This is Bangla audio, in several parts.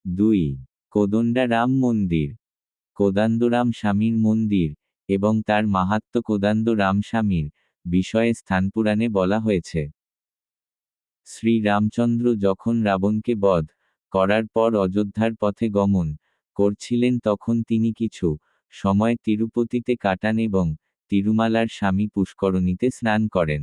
2. কোদণ্ডা রাম মন্দির, কোদান্দরাম স্বামীর মন্দির এবং তার মাহাত্ম্য। কোদান্দ রাম স্বামীর বিষয়ে স্থানপুরাণে বলা হয়েছে, শ্রী রামচন্দ্র যখন রাবণকে বধ করার পর অযোধ্যার পথে গমন করছিলেন তখন তিনি কিছু সময় তিরুপতিতে কাটান এবং তিরুমালার স্বামী পুষ্করণীতে স্নান করেন।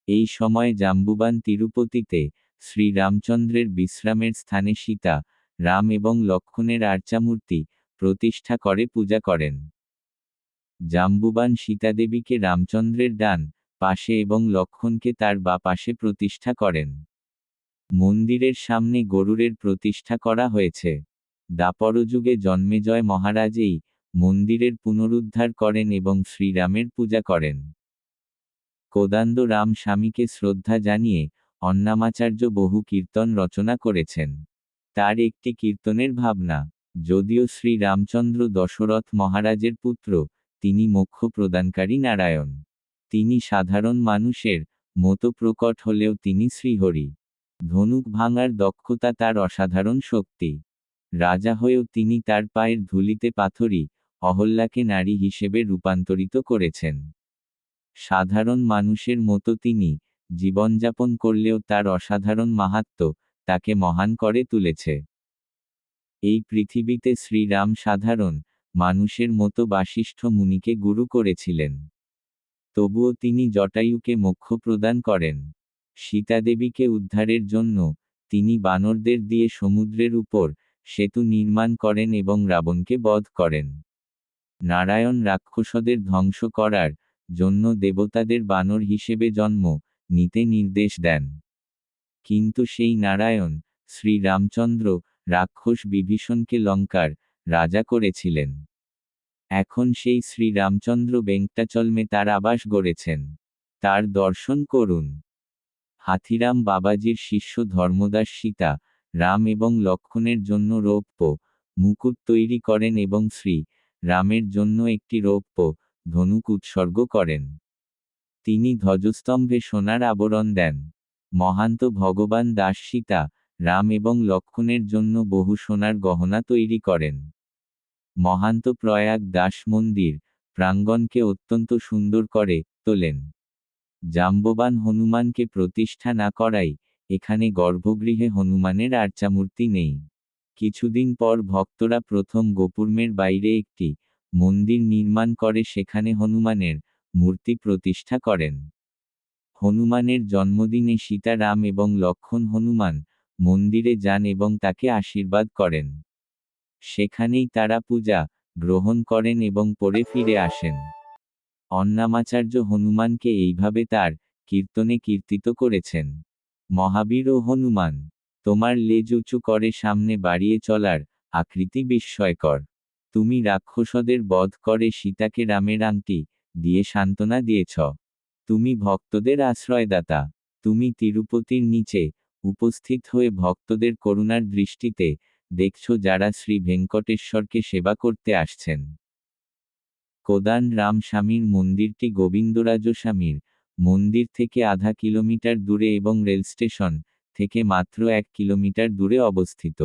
এই সময় জাম্বুবান তিরুপতিতে শ্রী রামচন্দ্রের বিশ্রামের স্থানে সীতা, রাম এবং লক্ষ্মণের আর্চামূর্তি প্রতিষ্ঠা করে পূজা করেন। জাম্বুবান সীতাদেবীকে রামচন্দ্রের ডান পাশে এবং লক্ষ্মণকে তার বা পাশে প্রতিষ্ঠা করেন। মন্দিরের সামনে গরুড়ের প্রতিষ্ঠা করা হয়েছে। দ্বাপরযুগে জন্মেজয় মহারাজ এই মন্দিরের পুনরুদ্ধার করেন এবং শ্রীরামের পূজা করেন। কোদান্দ রাম স্বামীকে শ্রদ্ধা জানিয়ে অন্নামাচার্য বহু কীর্তন রচনা করেছেন। তার একটি কীর্তনের ভাবনা, যদিও শ্রী রামচন্দ্র দশরথ মহারাজের পুত্র, তিনি মোক্ষ প্রদানকারী নারায়ণ। তিনি সাধারণ মানুষের মতো প্রকট হলেও তিনি শ্রীহরি। ধনুক ভাঙার দক্ষতা তার অসাধারণ শক্তি। রাজা হয়েও তিনি তার পায়ের ধুলিতে পাথরি অহল্যাকে নারী হিসেবে রূপান্তরিত করেছেন। সাধারণ মানুষের মতো তিনি জীবনযাপন করলেও তার অসাধারণ মাহাত্ম্য তাকে মহান করে তুলেছে। এই পৃথিবীতে শ্রীরাম সাধারণ মানুষের মতো বাসিষ্ঠ মুনিকে গুরু করেছিলেন। তবুও তিনি জটায়ুকে মোক্ষ প্রদান করেন। সীতাদেবীকে উদ্ধারের জন্য তিনি বানরদের দিয়ে সমুদ্রের উপর সেতু নির্মাণ করেন এবং রাবণকে বধ করেন। নারায়ণ রাক্ষসদের ধ্বংস করার জন্য দেবতাদের বানর হিসেবে জন্ম নিতে নির্দেশ দেন। কিন্তু সেই নারায়ণ শ্রী রামচন্দ্র রাক্ষস বিভীষণকে লঙ্কার রাজা করেছিলেন। এখন সেই শ্রী রামচন্দ্র বেঙ্কটাচলমে তার আবাস গড়েছেন। তার দর্শন করুন। হাথিরাম বাবাজির শিষ্য ধর্মদাস সীতা, রাম এবং লক্ষ্মণের জন্য রৌপ্য মুকুট তৈরি করেন এবং শ্রী রামের জন্য একটি রৌপ্য ধনুক উৎসর্গ করেন। তিনি ধ্বজস্তম্ভে সোনার আবরণ দেন। মহান্ত ভগবান দাস সীতা, রাম এবং লক্ষ্মণের জন্য বহু সোনার গহনা তৈরি করেন। মহান্ত প্রয়াগ দাস মন্দির প্রাঙ্গণকে অত্যন্ত সুন্দর করে তোলেন। জাম্ববান হনুমানকে প্রতিষ্ঠা না করাই এখানে গর্ভগৃহে হনুমানের আর্চামূর্তি নেই। কিছুদিন পর ভক্তরা প্রথম গোপুরমের বাইরে একটি মন্দির নির্মাণ করে সেখানে হনুমানের মূর্তি প্রতিষ্ঠা করেন। হনুমানের জন্মদিনে সীতা, রাম এবং লক্ষ্মণ হনুমান মন্দিরে যান এবং তাকে আশীর্বাদ করেন। সেখানেই তারা পূজা গ্রহণ করেন এবং পরে ফিরে আসেন। অন্নামাচার্য হনুমানকে এইভাবে তার কীর্তনে কীর্তিত করেছেন। মহাবীর ও হনুমান, তোমার লেজ উঁচু করে সামনে বাড়িয়ে চলার আকৃতি বিস্ময়কর। তুমি রাক্ষসদের বধ করে সীতাকে রামের আংটি দিয়ে সান্ত্বনা দিয়েছ। তুমি ভক্তদের আশ্রয়দাতা। তুমি তিরুপতির নিচে উপস্থিত হয়ে ভক্তদের করুণার দৃষ্টিতে দেখছ যারা শ্রী ভেঙ্কটেশ্বরকে সেবা করতে আসছেন। কোদান রাম স্বামীর মন্দিরটি গোবিন্দরাজ স্বামীর মন্দির থেকে আধা কিলোমিটার দূরে এবং রেলস্টেশন থেকে মাত্র 1 কিলোমিটার দূরে অবস্থিত।